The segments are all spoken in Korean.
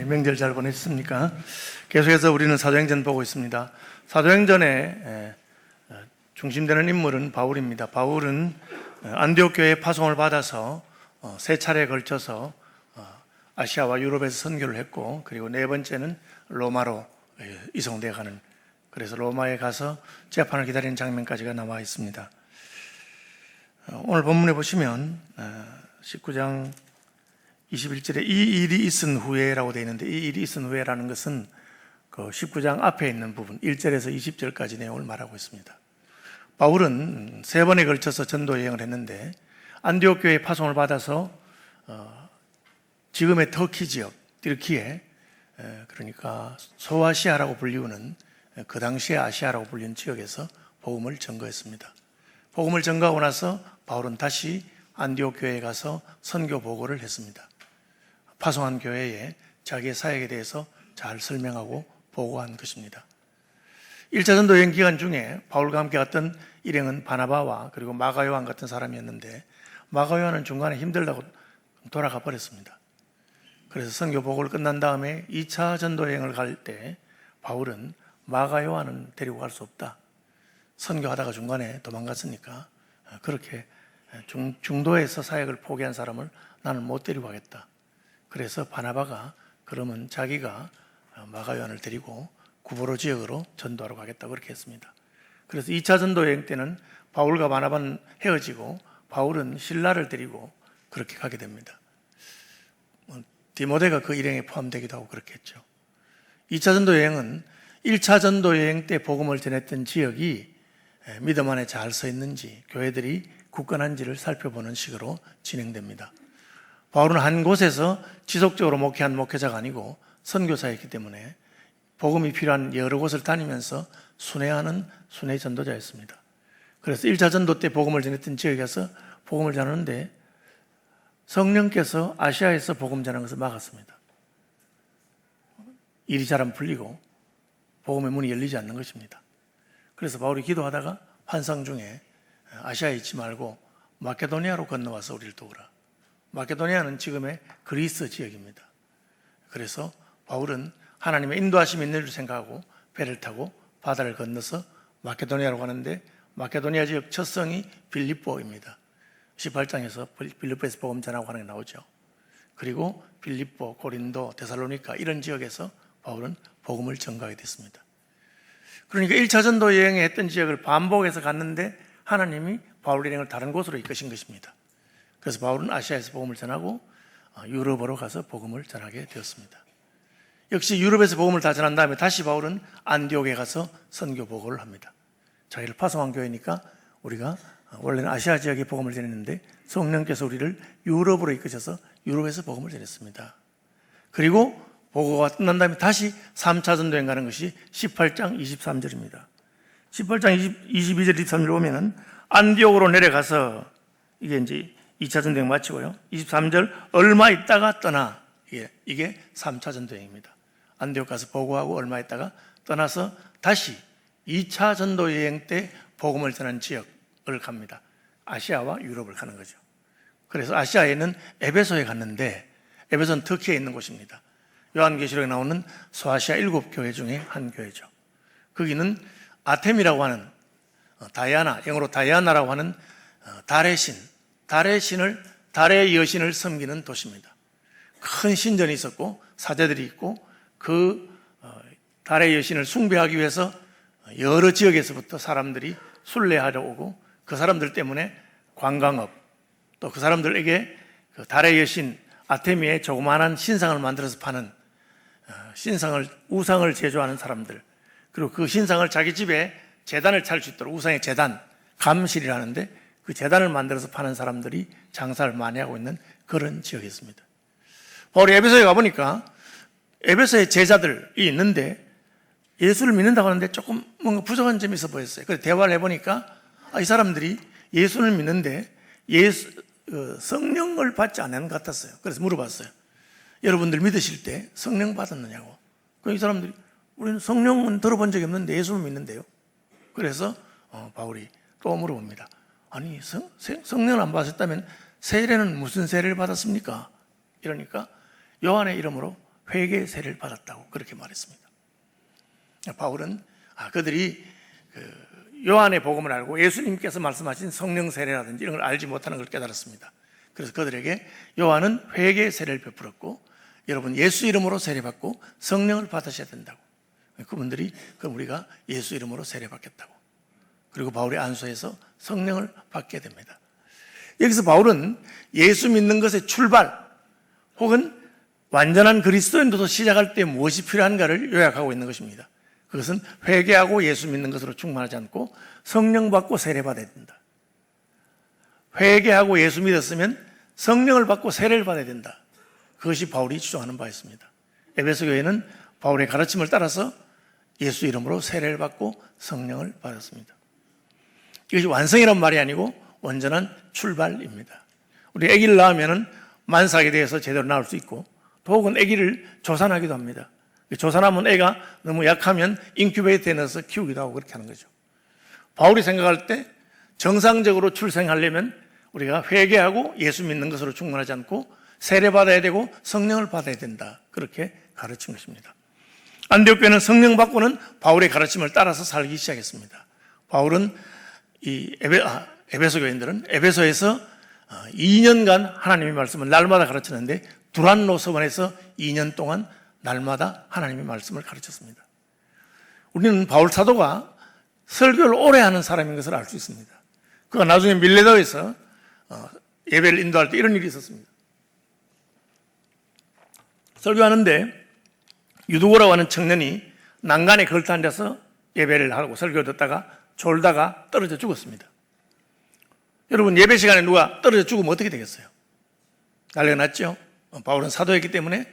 명절 잘 보내셨습니까? 계속해서 우리는 사도행전 보고 있습니다. 사도행전에 중심되는 인물은 바울입니다. 바울은 안디옥 교회의 파송을 받아서 세 차례에 걸쳐서 아시아와 유럽에서 선교를 했고, 그리고 네 번째는 로마로 이송되어 가는, 그래서 로마에 가서 재판을 기다리는 장면까지가 나와 있습니다. 오늘 본문에 보시면 19장 21절에 이 일이 있은 후에라고 되어 있는데, 이 일이 있은 후에라는 것은 그 19장 앞에 있는 부분 1절에서 20절까지 내용을 말하고 있습니다. 바울은 세 번에 걸쳐서 전도 여행을 했는데, 안디옥 교회의 파송을 받아서 지금의 터키 지역, 띠르키에, 그러니까 소아시아라고 불리우는, 그 당시에 아시아라고 불리는 지역에서 복음을 전거했습니다. 복음을 전거하고 나서 바울은 다시 안디옥 교회에 가서 선교 보고를 했습니다. 파송한 교회에 자기의 사역에 대해서 잘 설명하고 보고한 것입니다. 1차 전도 여행 기간 중에 바울과 함께 갔던 일행은 바나바와 그리고 마가 요한 같은 사람이었는데, 마가 요한은 중간에 힘들다고 돌아가 버렸습니다. 그래서 선교 보고를 끝난 다음에 2차 전도 여행을 갈 때 바울은 마가 요한은 데리고 갈 수 없다. 선교하다가 중간에 도망갔으니까 그렇게 중도에서 사역을 포기한 사람을 나는 못 데리고 가겠다. 그래서 바나바가 그러면 자기가 마가 요한을 데리고 구브로 지역으로 전도하러 가겠다고 그렇게 했습니다. 그래서 2차 전도 여행 때는 바울과 바나바는 헤어지고 바울은 신라를 데리고 그렇게 가게 됩니다. 디모데가 그 일행에 포함되기도 하고 그렇게 했죠. 2차 전도 여행은 1차 전도 여행 때 복음을 전했던 지역이 믿음 안에 잘 서 있는지, 교회들이 굳건한지를 살펴보는 식으로 진행됩니다. 바울은 한 곳에서 지속적으로 목회한 목회자가 아니고 선교사였기 때문에 복음이 필요한 여러 곳을 다니면서 순회하는 순회 전도자였습니다. 그래서 1차 전도 때 복음을 전했던 지역에 가서 복음을 전하는데 성령께서 아시아에서 복음 전하는 것을 막았습니다. 일이 잘 안 풀리고 복음의 문이 열리지 않는 것입니다. 그래서 바울이 기도하다가 환상 중에 아시아에 있지 말고 마케도니아로 건너와서 우리를 도우라. 마케도니아는 지금의 그리스 지역입니다. 그래서 바울은 하나님의 인도하심이 있는 줄 생각하고 배를 타고 바다를 건너서 마케도니아로 가는데, 마케도니아 지역 첫 성이 빌립보입니다. 18장에서 빌립보에서 복음 전하고 하는 게 나오죠. 그리고 빌립보, 고린도, 데살로니가 이런 지역에서 바울은 복음을 전가하게 됐습니다. 그러니까 1차 전도 여행에 했던 지역을 반복해서 갔는데 하나님이 바울 일행을 다른 곳으로 이끄신 것입니다. 그래서 바울은 아시아에서 복음을 전하고 유럽으로 가서 복음을 전하게 되었습니다. 역시 유럽에서 복음을 다 전한 다음에 다시 바울은 안디옥에 가서 선교 보고를 합니다. 자기를 파송한 교회니까 우리가 원래는 아시아 지역에 복음을 전했는데 성령께서 우리를 유럽으로 이끄셔서 유럽에서 복음을 전했습니다. 그리고 보고가 끝난 다음에 다시 3차 전도여행 가는 것이 18장 23절입니다. 18장 22절 23절 보면은 안디옥으로 내려가서, 이게 이제 2차 전도여행 마치고요, 23절 얼마 있다가 떠나, 이게 3차 전도여행입니다. 안디옥 가서 보고하고 얼마 있다가 떠나서 다시 2차 전도여행 때 복음을 전한 지역을 갑니다. 아시아와 유럽을 가는 거죠. 그래서 아시아에는 에베소에 갔는데, 에베소는 터키에 있는 곳입니다. 요한계시록에 나오는 소아시아 7교회 중에 한 교회죠. 거기는 아템이라고 하는 다이아나, 영어로 다이아나라고 하는 달의 여신을 섬기는 도시입니다. 큰 신전이 있었고 사제들이 있고, 그 달의 여신을 숭배하기 위해서 여러 지역에서부터 사람들이 순례하러 오고, 그 사람들 때문에 관광업, 또 그 사람들에게 그 달의 여신 아테미의 조그마한 신상을 만들어서 파는, 우상을 제조하는 사람들, 그리고 그 신상을 자기 집에 제단을 차릴 수 있도록, 우상의 제단, 감실이라는데 그 제단을 만들어서 파는 사람들이 장사를 많이 하고 있는 그런 지역이었습니다. 바울이 에베소에 가보니까 에베소에 제자들이 있는데 예수를 믿는다고 하는데 조금 뭔가 부족한 점이 있어 보였어요. 그래서 대화를 해보니까 이 사람들이 예수를 믿는데 성령을 받지 않는 것 같았어요. 그래서 물어봤어요. 여러분들 믿으실 때 성령 받았느냐고. 이 사람들이 우리는 성령은 들어본 적이 없는데 예수를 믿는데요. 그래서 바울이 또 물어봅니다. 아니 성령을 안 받으셨다면 세례는 무슨 세례를 받았습니까? 이러니까 요한의 이름으로 회개 세례를 받았다고 그렇게 말했습니다. 바울은 그들이 요한의 복음을 알고 예수님께서 말씀하신 성령 세례라든지 이런 걸 알지 못하는 걸 깨달았습니다. 그래서 그들에게 요한은 회개 세례를 베풀었고 여러분 예수 이름으로 세례받고 성령을 받으셔야 된다고. 그분들이 그럼 우리가 예수 이름으로 세례받겠다고. 그리고 바울의 안수해서 성령을 받게 됩니다. 여기서 바울은 예수 믿는 것의 출발 혹은 완전한 그리스도인도도 시작할 때 무엇이 필요한가를 요약하고 있는 것입니다. 그것은 회개하고 예수 믿는 것으로 충만하지 않고 성령 받고 세례받아야 된다. 회개하고 예수 믿었으면 성령을 받고 세례를 받아야 된다. 그것이 바울이 주장하는 바였습니다. 에베소 교회는 바울의 가르침을 따라서 예수 이름으로 세례를 받고 성령을 받았습니다. 이것이 완성이란 말이 아니고 온전한 출발입니다. 우리 아기를 낳으면 만삭에 대해서 제대로 낳을 수 있고 또 혹은 아기를 조산하기도 합니다. 조산하면 애가 너무 약하면 인큐베이터에 넣어서 키우기도 하고 그렇게 하는 거죠. 바울이 생각할 때 정상적으로 출생하려면 우리가 회개하고 예수 믿는 것으로 충분하지 않고 세례받아야 되고 성령을 받아야 된다. 그렇게 가르친 것입니다. 안디옥 교회는 성령 받고는 바울의 가르침을 따라서 살기 시작했습니다. 바울은 에베소 교인들은 에베소에서 2년간 하나님의 말씀을 날마다 가르쳤는데 두란노 서원에서 2년 동안 날마다 하나님의 말씀을 가르쳤습니다. 우리는 바울 사도가 설교를 오래 하는 사람인 것을 알 수 있습니다. 그가 나중에 밀레도에서 예배를 인도할 때 이런 일이 있었습니다. 설교하는데 유두고라고 하는 청년이 난간에 걸터 앉아서 예배를 하고 설교를 듣다가 졸다가 떨어져 죽었습니다. 여러분 예배 시간에 누가 떨어져 죽으면 어떻게 되겠어요? 난리가 났죠. 바울은 사도였기 때문에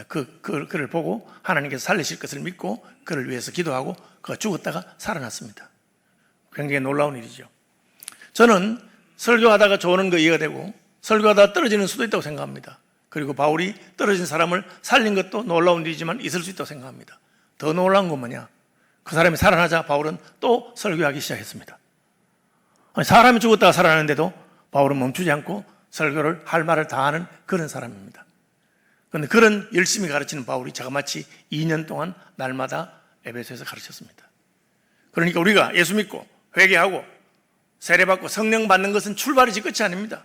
그를 보고 하나님께서 살리실 것을 믿고 그를 위해서 기도하고 그가 죽었다가 살아났습니다. 굉장히 놀라운 일이죠. 저는 설교하다가 좋은 거 이해가 되고 설교하다가 떨어지는 수도 있다고 생각합니다. 그리고 바울이 떨어진 사람을 살린 것도 놀라운 일이지만 있을 수 있다고 생각합니다. 더 놀라운 건 뭐냐? 그 사람이 살아나자 바울은 또 설교하기 시작했습니다. 사람이 죽었다가 살아나는데도 바울은 멈추지 않고 설교를 할 말을 다 하는 그런 사람입니다. 그런데 그런 열심히 가르치는 바울이 자그마치 2년 동안 날마다 에베소에서 가르쳤습니다. 그러니까 우리가 예수 믿고 회개하고 세례받고 성령 받는 것은 출발이지 끝이 아닙니다.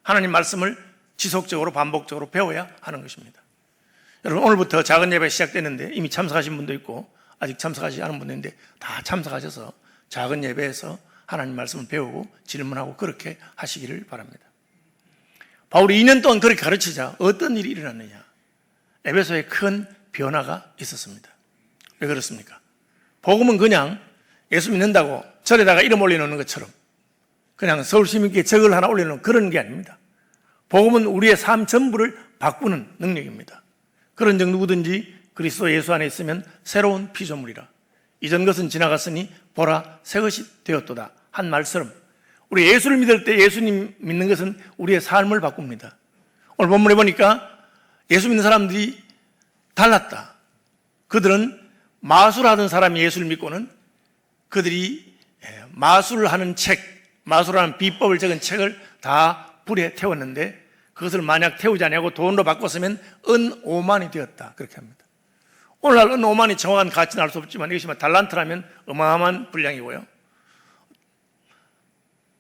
하나님 말씀을 지속적으로 반복적으로 배워야 하는 것입니다. 여러분 오늘부터 작은 예배 시작되는데 이미 참석하신 분도 있고 아직 참석하지 않은 분도 있는데 다 참석하셔서 작은 예배에서 하나님 말씀을 배우고 질문하고 그렇게 하시기를 바랍니다. 바울이 2년 동안 그렇게 가르치자 어떤 일이 일어났느냐? 에베소에 큰 변화가 있었습니다. 왜 그렇습니까? 복음은 그냥 예수 믿는다고 절에다가 이름 올려놓는 것처럼 그냥 서울시민교회 적을 하나 올려놓는 그런 게 아닙니다. 복음은 우리의 삶 전부를 바꾸는 능력입니다. 그런 적 누구든지 그리스도 예수 안에 있으면 새로운 피조물이라 이전 것은 지나갔으니 보라 새 것이 되었도다 한 말처럼 우리 예수를 믿을 때 예수님 믿는 것은 우리의 삶을 바꿉니다. 오늘 본문에 보니까 예수 믿는 사람들이 달랐다. 그들은 마술하던 사람이 예수를 믿고는 그들이 마술하는 책, 마술하는 비법을 적은 책을 다 불에 태웠는데 그것을 만약 태우지 않고 돈으로 바꿨으면 은 5만이 되었다. 그렇게 합니다. 오늘날 은 5만이 정확한 가치는 알 수 없지만 이것이 달란트라면 어마어마한 분량이고요.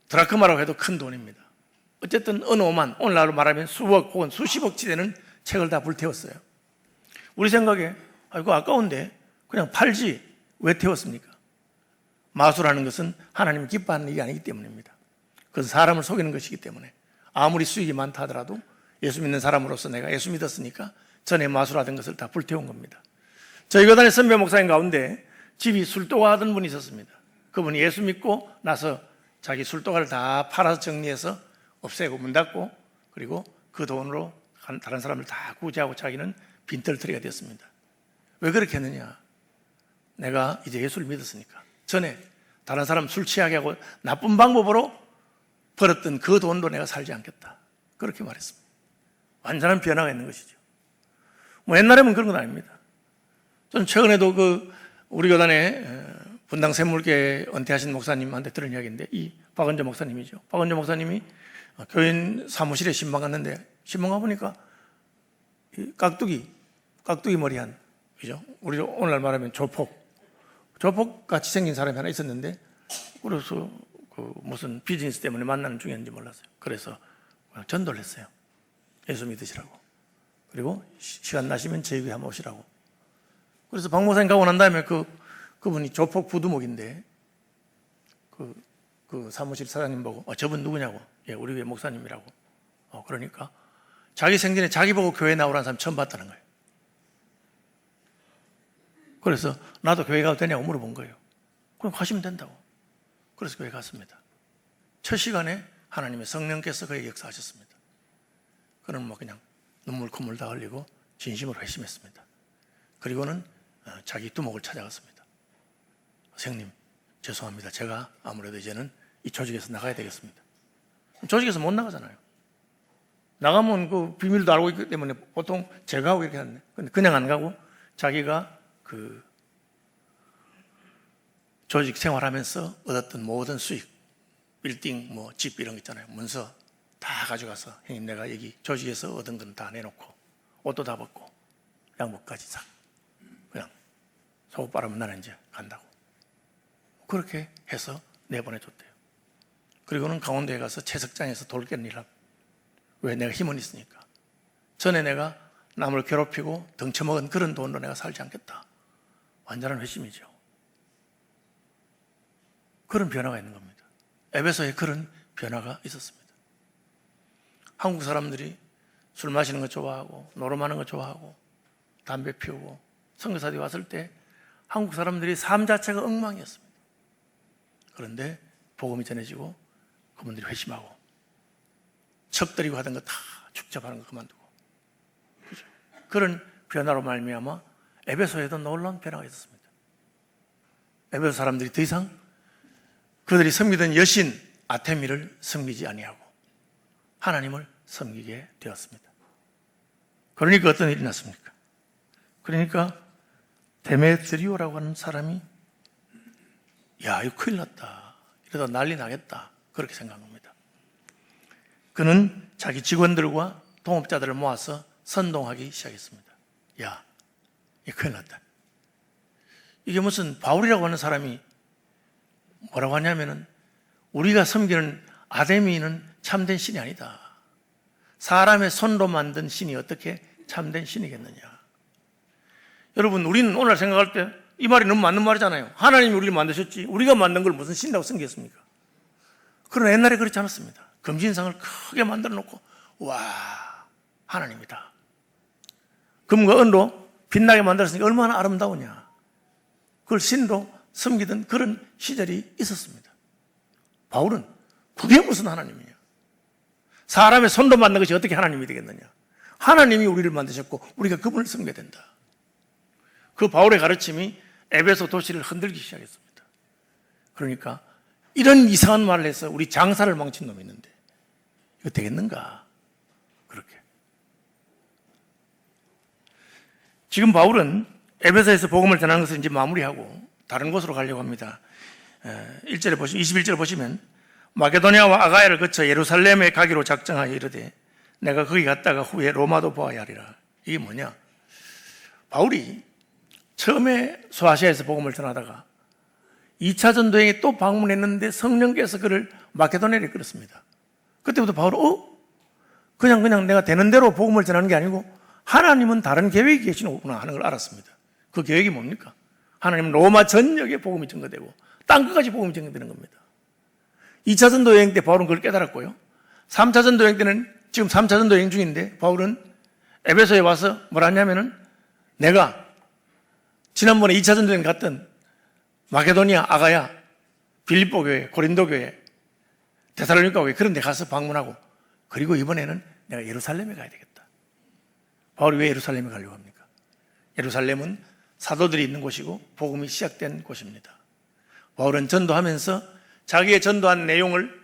드라크마라고 해도 큰 돈입니다. 어쨌든 은 5만, 오늘날로 말하면 수억 혹은 수십억치 되는 책을 다 불태웠어요. 우리 생각에 이거 아까운데 그냥 팔지 왜 태웠습니까? 마술하는 것은 하나님이 기뻐하는 일이 아니기 때문입니다. 그것은 사람을 속이는 것이기 때문에 아무리 수익이 많다 하더라도 예수 믿는 사람으로서 내가 예수 믿었으니까 전에 마술하던 것을 다 불태운 겁니다. 저희 교단의 선배 목사님 가운데 집이 술도가 하던 분이 있었습니다. 그분이 예수 믿고 나서 자기 술도가를 다 팔아서 정리해서 없애고 문 닫고 그리고 그 돈으로 다른 사람을 다 구제하고 자기는 빈털터리가 되었습니다. 왜 그렇게 했느냐? 내가 이제 예수를 믿었으니까 전에 다른 사람 술 취하게 하고 나쁜 방법으로 벌었던 그 돈도 내가 살지 않겠다. 그렇게 말했습니다. 완전한 변화가 있는 것이죠. 옛날에는 그런 건 아닙니다. 저는 최근에도 우리 교단에 분당 샘물교회 은퇴하신 목사님한테 들은 이야기인데 이 박은재 목사님이죠. 박은재 목사님이 교인 사무실에 신방 갔는데 신방 가보니까 깍두기 깍두기 머리한, 그죠? 우리 오늘날 말하면 조폭 같이 생긴 사람이 하나 있었는데, 그래서 무슨 비즈니스 때문에 만나는 중이었는지 몰랐어요. 그래서 그냥 전도를 했어요. 예수 믿으시라고. 그리고 시간 나시면 저희 교회 한번 오시라고. 그래서 박 목사님 가고 난 다음에 그분이 조폭 부두목인데, 그 사무실 사장님 보고, 저분 누구냐고. 예, 우리 교회 목사님이라고. 그러니까 자기 생전에 자기 보고 교회 나오라는 사람 처음 봤다는 거예요. 그래서 나도 교회 가도 되냐고 물어본 거예요. 그럼 가시면 된다고. 그래서 교회 갔습니다. 첫 시간에 하나님의 성령께서 그에게 역사하셨습니다. 그는 뭐 그냥 눈물 콧물 다 흘리고 진심으로 회심했습니다. 그리고는 자기 두목을 찾아갔습니다. 선생님, 죄송합니다. 제가 아무래도 이제는 이 조직에서 나가야 되겠습니다. 조직에서 못 나가잖아요. 나가면 그 비밀도 알고 있기 때문에 보통 제거하고 이렇게 하는데, 근데 그냥 안 가고 자기가 그 조직 생활하면서 얻었던 모든 수익, 빌딩, 뭐 집 이런 거 있잖아요. 문서 다 가져가서, 형님 내가 여기 조직에서 얻은 건 다 내놓고 옷도 다 벗고 양복까지 싹 그냥 소옷바라면 나는 이제 간다고. 그렇게 해서 내보내줬대요. 그리고는 강원도에 가서 채석장에서 돌 깨는 일을 합니다. 왜? 내가 힘은 있으니까. 전에 내가 남을 괴롭히고 덩쳐먹은 그런 돈으로 내가 살지 않겠다. 완전한 회심이죠. 그런 변화가 있는 겁니다. 에베소에 그런 변화가 있었습니다. 한국 사람들이 술 마시는 거 좋아하고 노름하는 거 좋아하고 담배 피우고 선교사들이 왔을 때 한국 사람들이 삶 자체가 엉망이었습니다. 그런데 복음이 전해지고 그분들이 회심하고 척들이고 하던 거 다 축잡하는 거 그만두고, 그죠? 그런 변화로 말미암아 에베소에도 놀라운 변화가 있었습니다. 에베소 사람들이 더 이상 그들이 섬기던 여신 아테미를 섬기지 아니하고 하나님을 섬기게 되었습니다. 그러니까 어떤 일이 났습니까? 그러니까 데메트리오라고 하는 사람이 야, 이거 큰일 났다. 이러다 난리 나겠다. 그렇게 생각한 겁니다. 그는 자기 직원들과 동업자들을 모아서 선동하기 시작했습니다. 야, 이거 큰일 났다. 이게 무슨 바울이라고 하는 사람이 뭐라고 하냐면은 우리가 섬기는 아데미는 참된 신이 아니다. 사람의 손으로 만든 신이 어떻게 참된 신이겠느냐. 여러분, 우리는 오늘 생각할 때 이 말이 너무 맞는 말이잖아요. 하나님이 우리를 만드셨지 우리가 만든 걸 무슨 신이라고 섬기겠습니까? 그러나 옛날에 그렇지 않았습니다. 금신상을 크게 만들어 놓고 와, 하나님이다. 금과 은으로 빛나게 만들었으니까 얼마나 아름다우냐. 그걸 신으로 섬기던 그런 시절이 있었습니다. 바울은 그게 무슨 하나님이냐. 사람의 손으로 만든 것이 어떻게 하나님이 되겠느냐. 하나님이 우리를 만드셨고 우리가 그분을 섬겨야 된다. 그 바울의 가르침이 에베소 도시를 흔들기 시작했습니다. 그러니까 이런 이상한 말을 해서 우리 장사를 망친 놈이 있는데 이거 되겠는가? 그렇게. 지금 바울은 에베소에서 복음을 전하는 것을 이제 마무리하고 다른 곳으로 가려고 합니다. 1절에 보시면, 21절 보시면 마게도냐와 아가야를 거쳐 예루살렘에 가기로 작정하여 이르되 내가 거기 갔다가 후에 로마도 보아야 하리라. 이게 뭐냐? 바울이 처음에 소아시아에서 복음을 전하다가 2차 전도행에 또 방문했는데 성령께서 그를 마케도냐로 이끌었습니다. 그때부터 바울은 그냥 내가 되는 대로 복음을 전하는 게 아니고 하나님은 다른 계획이 계시는구나 하는 걸 알았습니다. 그 계획이 뭡니까? 하나님은 로마 전역에 복음이 전거되고 땅끝까지 복음이 전거되는 겁니다. 2차 전도 여행 때 바울은 그걸 깨달았고요. 3차 전도 여행 때는 지금 3차 전도 여행 중인데 바울은 에베소에 와서 뭐라 하냐면은 내가 지난번에 2차 전도 여행 갔던 마게도니아, 아가야, 빌립보 교회, 고린도 교회, 데살로니가 교회 그런 데 가서 방문하고 그리고 이번에는 내가 예루살렘에 가야 되겠다. 바울이 왜 예루살렘에 가려고 합니까? 예루살렘은 사도들이 있는 곳이고 복음이 시작된 곳입니다. 바울은 전도하면서 자기의 전도한 내용을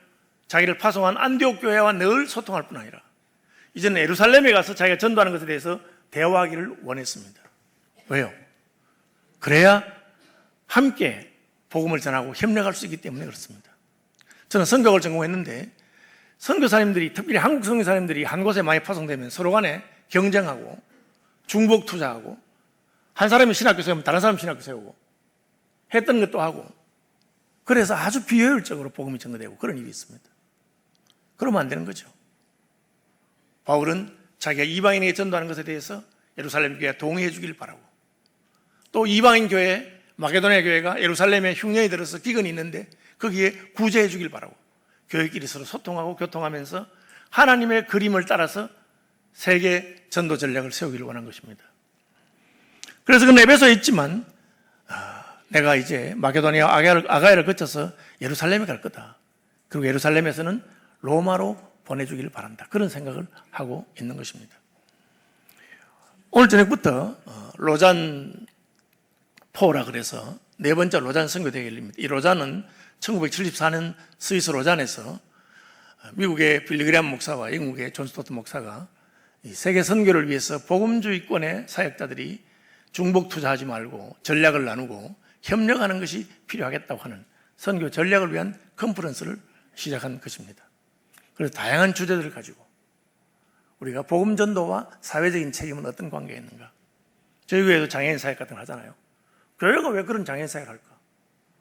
자기를 파송한 안디옥 교회와 늘 소통할 뿐 아니라 이제는 예루살렘에 가서 자기가 전도하는 것에 대해서 대화하기를 원했습니다. 왜요? 그래야 함께 복음을 전하고 협력할 수 있기 때문에 그렇습니다. 저는 선교학을 전공했는데 선교사님들이 특별히 한국 선교사님들이 한 곳에 많이 파송되면 서로 간에 경쟁하고 중복 투자하고, 한 사람이 신학교 세우면 다른 사람 신학교 세우고 했던 것도 하고, 그래서 아주 비효율적으로 복음이 전거되고 그런 일이 있습니다. 그러면 안 되는 거죠. 바울은 자기가 이방인에게 전도하는 것에 대해서 예루살렘 교회가 동의해 주길 바라고, 또 이방인 교회, 마게도니아 교회가 예루살렘에 흉년이 들어서 기근이 있는데 거기에 구제해 주길 바라고, 교회끼리 서로 소통하고 교통하면서 하나님의 그림을 따라서 세계 전도 전략을 세우기를 원한 것입니다. 그래서 그는 에베소에 있지만 내가 이제 마게도니아 아가야를 거쳐서 예루살렘에 갈 거다. 그리고 예루살렘에서는 로마로 보내주기를 바란다. 그런 생각을 하고 있는 것입니다. 오늘 저녁부터 로잔 포라 그래서 네 번째 로잔 선교대회가 열립니다. 이 로잔은 1974년 스위스 로잔에서 미국의 빌리그레암 목사와 영국의 존 스토트 목사가 이 세계 선교를 위해서 복음주의권의 사역자들이 중복 투자하지 말고 전략을 나누고 협력하는 것이 필요하겠다고 하는 선교 전략을 위한 컨퍼런스를 시작한 것입니다. 그래서 다양한 주제들을 가지고 우리가 복음 전도와 사회적인 책임은 어떤 관계가 있는가? 저희 교회도 장애인 사역 같은 거 하잖아요. 교회가 왜 그런 장애인 사역을 할까?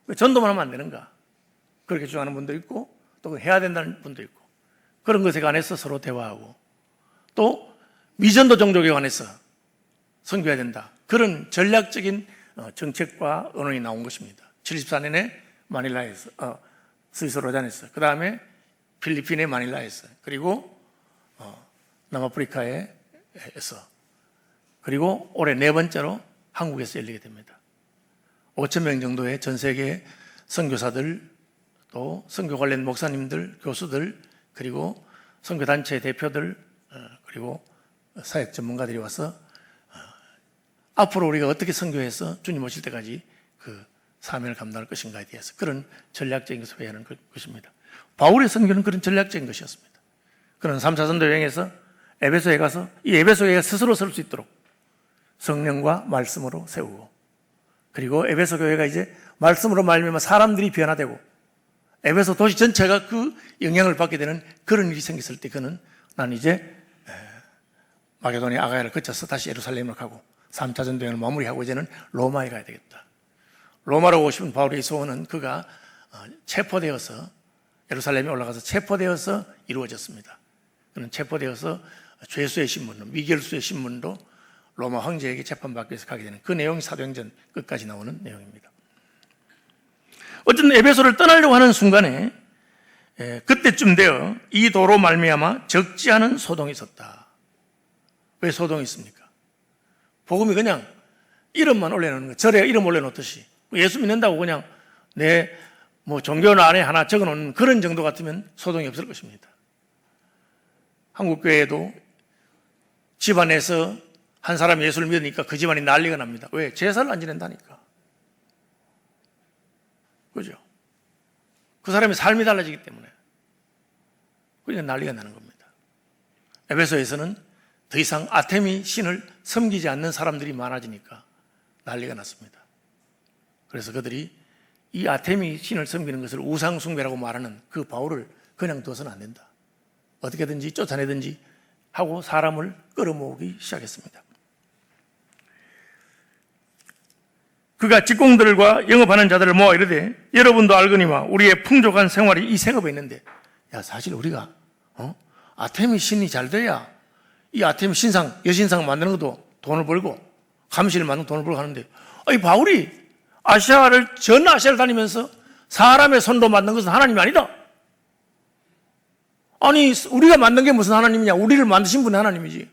왜 전도만 하면 안 되는가? 그렇게 주장하는 분도 있고, 또 해야 된다는 분도 있고, 그런 것에 관해서 서로 대화하고, 또 미전도 종족에 관해서 선교해야 된다. 그런 전략적인 정책과 언론이 나온 것입니다. 74년에 마닐라에서, 스위스 로잔에서, 그 다음에 필리핀의 마닐라에서, 그리고 남아프리카에서, 그리고 올해 네 번째로 한국에서 열리게 됩니다. 5,000명 정도의 전 세계 선교사들, 또 선교 관련 목사님들, 교수들, 그리고 선교단체 대표들, 그리고 사역 전문가들이 와서 앞으로 우리가 어떻게 선교해서 주님 오실 때까지 그 사명을 감당할 것인가에 대해서 그런 전략적인 것을 회의하는 것입니다. 바울의 선교는 그런 전략적인 것이었습니다. 그는 3차 선도 여행에서 에베소에 가서 이 에베소 교회가 스스로 설 수 있도록 성령과 말씀으로 세우고, 그리고 에베소 교회가 이제 말씀으로 말미암아 사람들이 변화되고 에베소 도시 전체가 그 영향을 받게 되는 그런 일이 생겼을 때 그는 난 이제 마게도니아 아가야를 거쳐서 다시 예루살렘을 가고 3차 전도여행을 마무리하고 이제는 로마에 가야 되겠다. 로마로 오고 싶은 바울의 소원은 그가 체포되어서 예루살렘에 올라가서 체포되어서 이루어졌습니다. 그는 체포되어서 죄수의 신문로, 미결수의 신문로 로마 황제에게 재판받기 위해서 가게 되는 그 내용이 사도행전 끝까지 나오는 내용입니다. 어쨌든 에베소를 떠나려고 하는 순간에 그때쯤 되어 이 도로 말미암아 적지 않은 소동이 있었다. 왜 소동이 있습니까? 복음이 그냥 이름만 올려놓는 거예요. 절에 이름 올려놓듯이 예수 믿는다고 그냥 내 종교 안에 하나 적어놓는 그런 정도 같으면 소동이 없을 것입니다. 한국교회에도 집안에서 한 사람이 예수를 믿으니까 그 집안이 난리가 납니다. 왜? 제사를 안 지낸다니까. 그죠? 그 사람의 삶이 달라지기 때문에. 그러니까 난리가 나는 겁니다. 에베소에서는 더 이상 아테미 신을 섬기지 않는 사람들이 많아지니까 난리가 났습니다. 그래서 그들이 이 아테미 신을 섬기는 것을 우상숭배라고 말하는 그 바울을 그냥 둬서는 안 된다. 어떻게든지 쫓아내든지 하고 사람을 끌어모으기 시작했습니다. 그가 직공들과 영업하는 자들을 모아 이르되 여러분도 알거니와 우리의 풍족한 생활이 이 생업에 있는데, 야 사실 우리가 아테미 신이 잘 돼야 이 아테미 신상, 여신상 만드는 것도 돈을 벌고 감시를 만드는 돈을 벌고 하는데, 이 바울이 전 아시아를 다니면서 사람의 손으로 만든 것은 하나님이 아니다. 아니 우리가 만든 게 무슨 하나님이냐? 우리를 만드신 분이 하나님이지.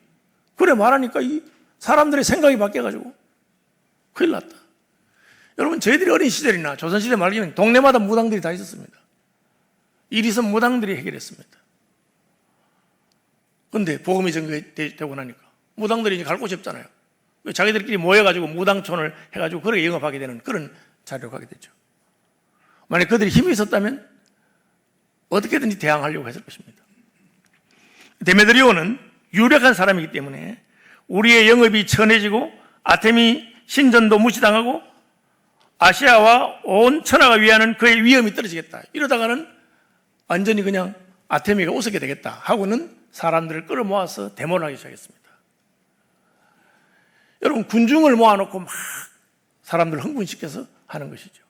그래 말하니까 이 사람들의 생각이 바뀌어가지고 큰일 났다. 여러분 저희들이 어린 시절이나 조선시대 말기에는 동네마다 무당들이 다 있었습니다. 일 있으면 무당들이 해결했습니다. 그런데 복음이 전개되고 나니까 무당들이 이제 갈 곳이 없잖아요. 자기들끼리 모여가지고 무당촌을 해가지고 그렇게 영업하게 되는 그런 자료가 가게 되죠. 만약 그들이 힘이 있었다면 어떻게든지 대항하려고 했을 것입니다. 데메드리오는 유력한 사람이기 때문에 우리의 영업이 천해지고 아테미 신전도 무시당하고 아시아와 온 천하가 위하는 그의 위험이 떨어지겠다. 이러다가는 완전히 그냥 아테미가 우습게 되겠다 하고는 사람들을 끌어모아서 데모를 하기 시작했습니다. 여러분, 군중을 모아놓고 막 사람들 흥분시켜서 하는 것이죠.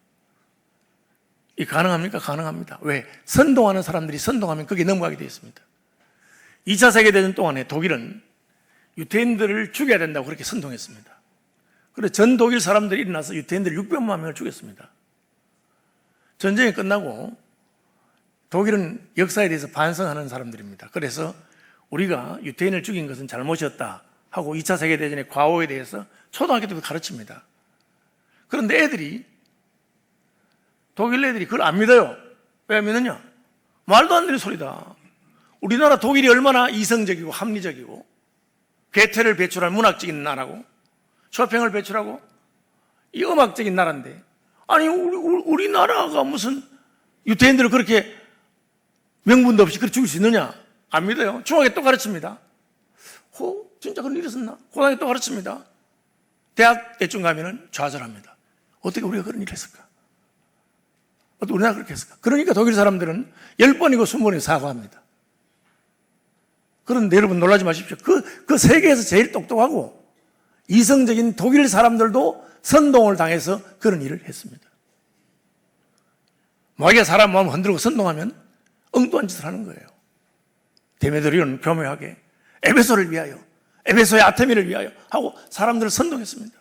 이 가능합니까? 가능합니다. 왜? 선동하는 사람들이 선동하면 거기에 넘어가게 되어 있습니다. 2차 세계대전 동안에 독일은 유태인들을 죽여야 된다고 그렇게 선동했습니다. 그래서 전 독일 사람들이 일어나서 유태인들 600만 명을 죽였습니다. 전쟁이 끝나고 독일은 역사에 대해서 반성하는 사람들입니다. 그래서 우리가 유태인을 죽인 것은 잘못이었다 하고 2차 세계대전의 과오에 대해서 초등학교 때부터 가르칩니다. 그런데 독일 애들이 그걸 안 믿어요. 왜 안 믿느냐? 말도 안 되는 소리다. 우리나라 독일이 얼마나 이성적이고 합리적이고 괴테를 배출한 문학적인 나라고 쇼팽을 배출하고 이 음악적인 나라인데, 아니 우리나라가 무슨 유태인들을 그렇게 명분도 없이 그렇게 죽일 수 있느냐? 안 믿어요. 중학에 또 가르칩니다. 진짜 그런 일이 있었나? 고등학에 또 가르칩니다. 대학 때쯤 가면은 좌절합니다. 어떻게 우리가 그런 일을 했을까? 어떻게 우리나라가 그렇게 했을까? 그러니까 독일 사람들은 10번이고 20번이고 사과합니다. 그런데 여러분 놀라지 마십시오. 그 세계에서 제일 똑똑하고 이성적인 독일 사람들도 선동을 당해서 그런 일을 했습니다. 마귀가 사람 마음을 흔들고 선동하면 엉뚱한 짓을 하는 거예요. 데메드리오는 교묘하게 에베소를 위하여, 에베소의 아테미를 위하여 하고 사람들을 선동했습니다.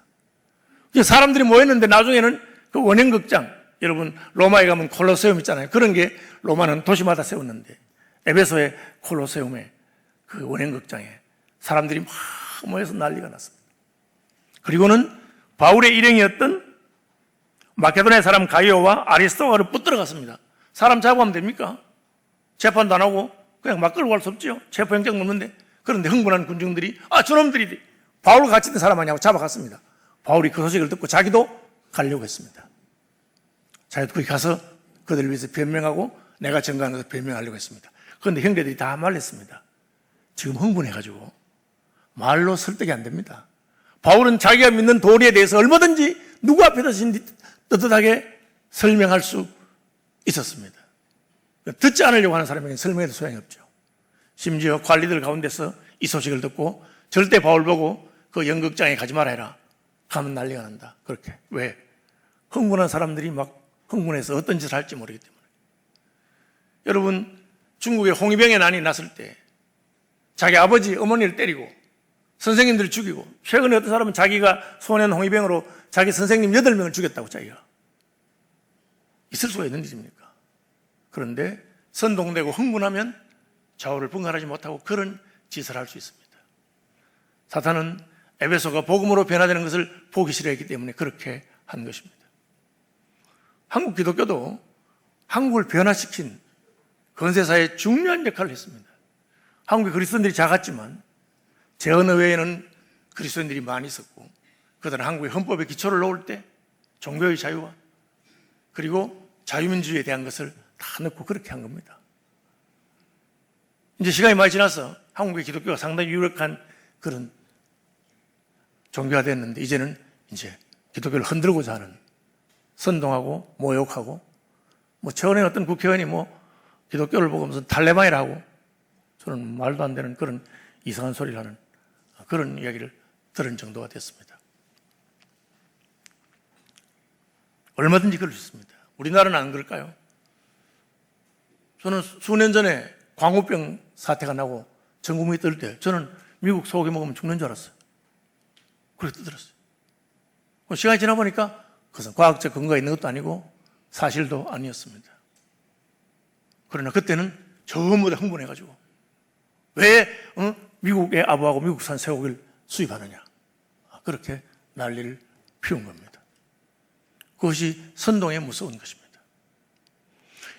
사람들이 모였는데 나중에는 그 원형극장, 여러분 로마에 가면 콜로세움 있잖아요. 그런 게 로마는 도시마다 세웠는데 에베소의 콜로세움에 그 원형극장에 사람들이 막 모여서 난리가 났습니다. 그리고는 바울의 일행이었던 마케도니아 사람 가이오와 아리스토가를 붙들어갔습니다. 사람 잡아가면 됩니까? 재판도 안 하고 그냥 막 끌고 갈 수 없죠. 체포영장 넣는데. 그런데 흥분한 군중들이 저놈들이 바울과 같이 있는 사람 아니냐고 잡아갔습니다. 바울이 그 소식을 듣고 자기도 가려고 했습니다. 자기도 거기 가서 그들을 위해서 변명하고 내가 증거하는 것을 변명하려고 했습니다. 그런데 형제들이 다 말렸습니다. 지금 흥분해가지고 말로 설득이 안 됩니다. 바울은 자기가 믿는 도리에 대해서 얼마든지 누구 앞에서 떳떳하게 설명할 수 있었습니다. 듣지 않으려고 하는 사람에게는 설명해도 소용이 없죠. 심지어 관리들 가운데서 이 소식을 듣고 절대 바울 보고 그 연극장에 가지 말아야 해라. 가면 난리가 난다. 그렇게. 왜? 흥분한 사람들이 막 흥분해서 어떤 짓을 할지 모르기 때문에. 여러분, 중국에 홍위병의 난이 났을 때 자기 아버지, 어머니를 때리고 선생님들을 죽이고, 최근에 어떤 사람은 자기가 소년 홍위병으로 자기 선생님 8명을 죽였다고 자기가. 있을 수가 있는 일입니까? 그런데 선동되고 흥분하면 좌우를 분간하지 못하고 그런 짓을 할 수 있습니다. 사탄은 에베소가 복음으로 변화되는 것을 보기 싫어했기 때문에 그렇게 한 것입니다. 한국 기독교도 한국을 변화시킨 건세사의 중요한 역할을 했습니다. 한국의 그리스도인들이 작았지만 제 어느 외에는 그리스도인들이 많이 있었고, 그들은 한국의 헌법에 기초를 놓을 때 종교의 자유와 그리고 자유민주주의에 대한 것을 다 넣고 그렇게 한 겁니다. 이제 시간이 많이 지나서 한국의 기독교가 상당히 유력한 그런 종교가 됐는데, 이제는 이제 기독교를 흔들고자 하는, 선동하고 모욕하고, 최근에 어떤 국회의원이 기독교를 보고 무슨 탈레반이라고, 저는 말도 안 되는 그런 이상한 소리를 하는 그런 이야기를 들은 정도가 됐습니다. 얼마든지 그럴 수 있습니다. 우리나라는 안 그럴까요? 저는 수년 전에 광우병 사태가 나고 전 국민이 뜰 때 저는 미국 소고기 먹으면 죽는 줄 알았어요. 그렇게 떠들었어요. 시간이 지나 보니까 그것은 과학적 근거가 있는 것도 아니고 사실도 아니었습니다. 그러나 그때는 전부 다 흥분해가지고 왜 미국의 아부하고 미국산 쇠고기를 수입하느냐, 그렇게 난리를 피운 겁니다. 그것이 선동에 무서운 것입니다.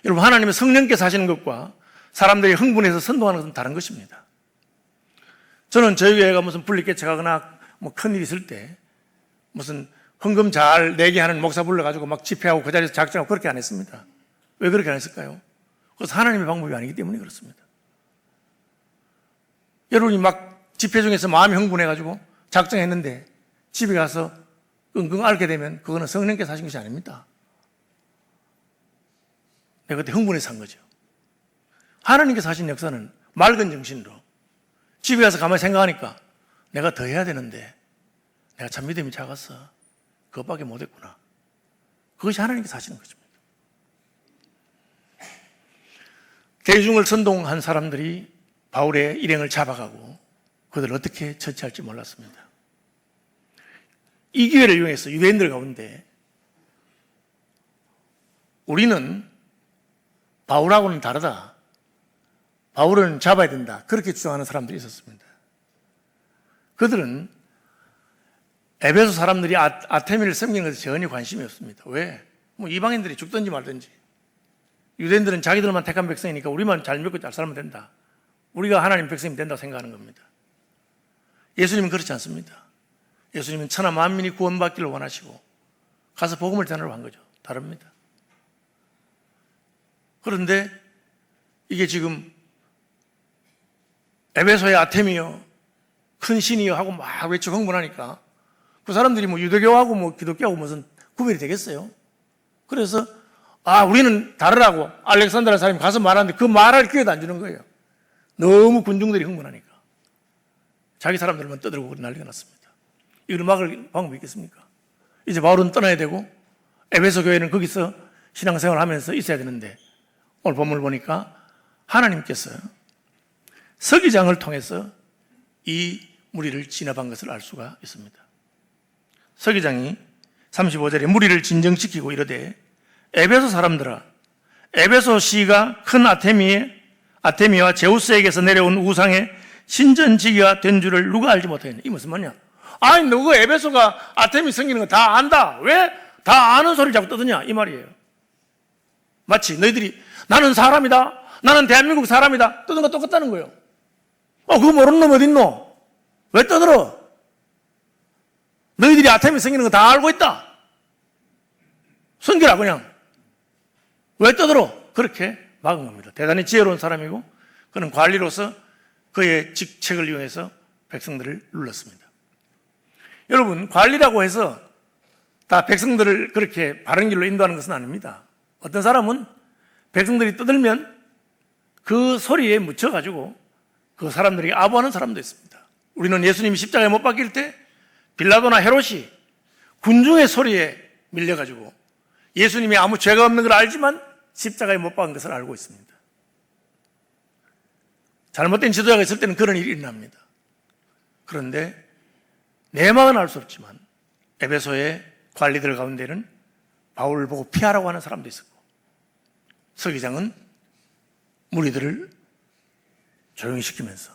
여러분, 하나님의 성령께서 하시는 것과 사람들이 흥분해서 선동하는 것은 다른 것입니다. 저는 저희 교회가 무슨 분리개척하거나 큰일 있을 때 무슨 헌금 잘 내게 하는 목사 불러가지고 막 집회하고 그 자리에서 작정하고 그렇게 안 했습니다. 왜 그렇게 안 했을까요? 그것은 하나님의 방법이 아니기 때문에 그렇습니다. 여러분이 막 집회 중에서 마음이 흥분해가지고 작정했는데 집에 가서 끙끙 앓게 되면 그거는 성령께서 하신 것이 아닙니다. 내가 그때 흥분해서 한 거죠. 하나님께서 하신 역사는 맑은 정신으로 집에 가서 가만히 생각하니까 내가 더 해야 되는데 내가 참 믿음이 작았어. 그것밖에 못했구나. 그것이 하나님께서 하시는 것입니다. 대중을 선동한 사람들이 바울의 일행을 잡아가고 그들을 어떻게 처치할지 몰랐습니다. 이 기회를 이용해서 유대인들 가운데 우리는 바울하고는 다르다. 바울은 잡아야 된다. 그렇게 주장하는 사람들이 있었습니다. 그들은 에베소 사람들이 아테미를 섬기는 것에 전혀 관심이 없습니다. 왜? 뭐 이방인들이 죽든지 말든지. 유대인들은 자기들만 택한 백성이니까 우리만 잘 믿고 잘 살면 된다. 우리가 하나님 백성이 된다고 생각하는 겁니다. 예수님은 그렇지 않습니다. 예수님은 천하 만민이 구원받기를 원하시고 가서 복음을 전하러 간 거죠. 다릅니다. 그런데 이게 지금 에베소의 아테미요, 큰 신이요 하고 막 외치고 흥분하니까 그 사람들이 뭐 유대교하고 뭐 기독교하고 무슨 구별이 되겠어요? 그래서 우리는 다르라고 알렉산드라는 사람이 가서 말하는데 그 말할 기회도 안 주는 거예요. 너무 군중들이 흥분하니까. 자기 사람들만 떠들고 난리가 났습니다. 이걸 막을 방법이 있겠습니까? 이제 바울은 떠나야 되고 에베소 교회는 거기서 신앙생활을 하면서 있어야 되는데 오늘 본문을 보니까 하나님께서 서기장을 통해서 이 무리를 진압한 것을 알 수가 있습니다. 서기장이 35절에 무리를 진정시키고 이르되 에베소 사람들아, 에베소 시가 큰 아테미와 제우스에게서 내려온 우상의 신전지기가 된 줄을 누가 알지 못하겠냐. 이 무슨 말이냐? 아니 너가 에베소가 아테미 섬기는 거 다 안다. 왜 다 아는 소리를 자꾸 떠드냐 이 말이에요. 마치 너희들이 나는 사람이다, 나는 대한민국 사람이다 떠드는 거 똑같다는 거예요. 그거 모르는 놈 어딨노? 왜 떠들어? 너희들이 아테미 섬기는 거 다 알고 있다. 섬기라 그냥. 왜 떠들어? 그렇게 막은 겁니다. 대단히 지혜로운 사람이고 그는 관리로서 그의 직책을 이용해서 백성들을 눌렀습니다. 여러분, 관리라고 해서 다 백성들을 그렇게 바른 길로 인도하는 것은 아닙니다. 어떤 사람은 백성들이 떠들면 그 소리에 묻혀가지고 그 사람들이 아부하는 사람도 있습니다. 우리는 예수님이 십자가에 못 박힐 때 빌라도나 헤롯이 군중의 소리에 밀려가지고 예수님이 아무 죄가 없는 걸 알지만 십자가에 못 박은 것을 알고 있습니다. 잘못된 지도자가 있을 때는 그런 일이 일어납니다. 그런데 내막은 알 수 없지만 에베소의 관리들 가운데는 바울을 보고 피하라고 하는 사람도 있었고 서기장은 무리들을 조용히 시키면서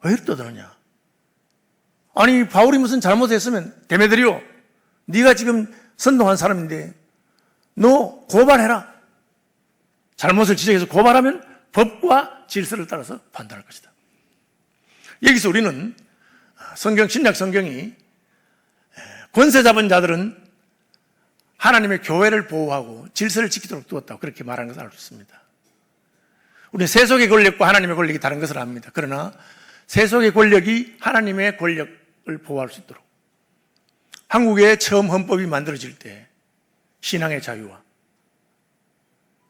왜 이렇게 떠드느냐? 아니 바울이 무슨 잘못했으면 데메드리오 네가 지금 선동한 사람인데 너 고발해라. 잘못을 지적해서 고발하면 법과 질서를 따라서 판단할 것이다. 여기서 우리는 신약 성경이 권세 잡은 자들은 하나님의 교회를 보호하고 질서를 지키도록 두었다고 그렇게 말하는 것을 알 수 있습니다. 우리는 세속의 권력과 하나님의 권력이 다른 것을 압니다. 그러나 세속의 권력이 하나님의 권력을 보호할 수 있도록 한국의 처음 헌법이 만들어질 때 신앙의 자유와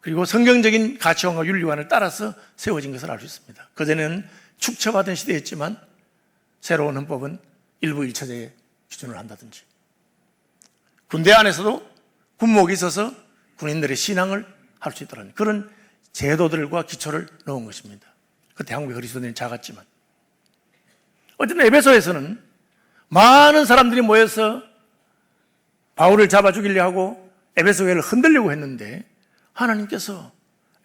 그리고 성경적인 가치관과 윤리관을 따라서 세워진 것을 알 수 있습니다. 그전에는 축처받은 시대였지만 새로운 헌법은 일부 일처제의 기준을 한다든지 군대 안에서도 군목이 있어서 군인들의 신앙을 할 수 있다는 그런 제도들과 기초를 넣은 것입니다. 그때 한국의 그리스도인이 작았지만 어쨌든 에베소에서는 많은 사람들이 모여서 바울을 잡아 죽이려 하고 에베소 교회를 흔들려고 했는데 하나님께서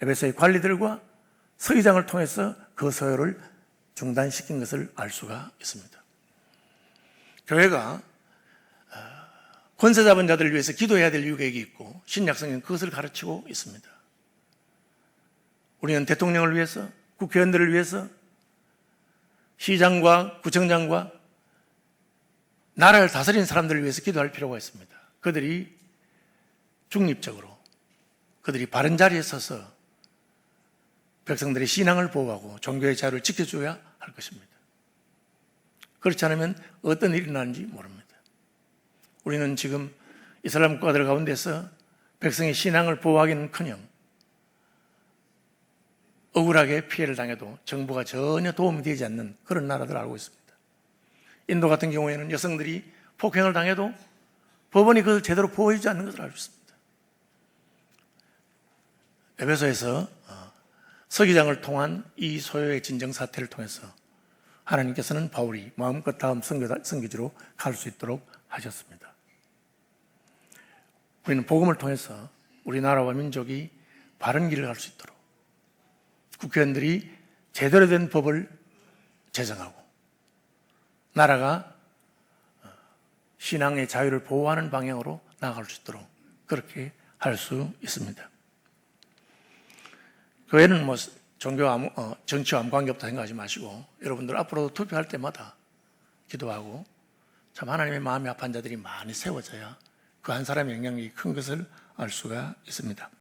에베소의 관리들과 서기장을 통해서 그 소요를 중단시킨 것을 알 수가 있습니다. 교회가 권세 잡은 자들을 위해서 기도해야 될 유격이 있고 신약성경은 그것을 가르치고 있습니다. 우리는 대통령을 위해서, 국회의원들을 위해서, 시장과 구청장과 나라를 다스리는 사람들을 위해서 기도할 필요가 있습니다. 그들이 중립적으로 그들이 바른 자리에 서서 백성들의 신앙을 보호하고 종교의 자유를 지켜줘야 할 것입니다. 그렇지 않으면 어떤 일이 나는지 모릅니다. 우리는 지금 이슬람 국가들 가운데서 백성의 신앙을 보호하기는커녕 억울하게 피해를 당해도 정부가 전혀 도움이 되지 않는 그런 나라들을 알고 있습니다. 인도 같은 경우에는 여성들이 폭행을 당해도 법원이 그걸 제대로 보호해주지 않는 것을 알고 있습니다. 에베소에서 서기장을 통한 이 소요의 진정 사태를 통해서 하나님께서는 바울이 마음껏 다음 선교지로 갈 수 있도록 하셨습니다. 우리는 복음을 통해서 우리나라와 민족이 바른 길을 갈 수 있도록 국회의원들이 제대로 된 법을 제정하고 나라가 신앙의 자유를 보호하는 방향으로 나아갈 수 있도록 그렇게 할 수 있습니다. 교회는 정치와 아무 관계없다 생각하지 마시고 여러분들 앞으로도 투표할 때마다 기도하고 참 하나님의 마음이 아픈 자들이 많이 세워져야 그 한 사람의 영향력이 큰 것을 알 수가 있습니다.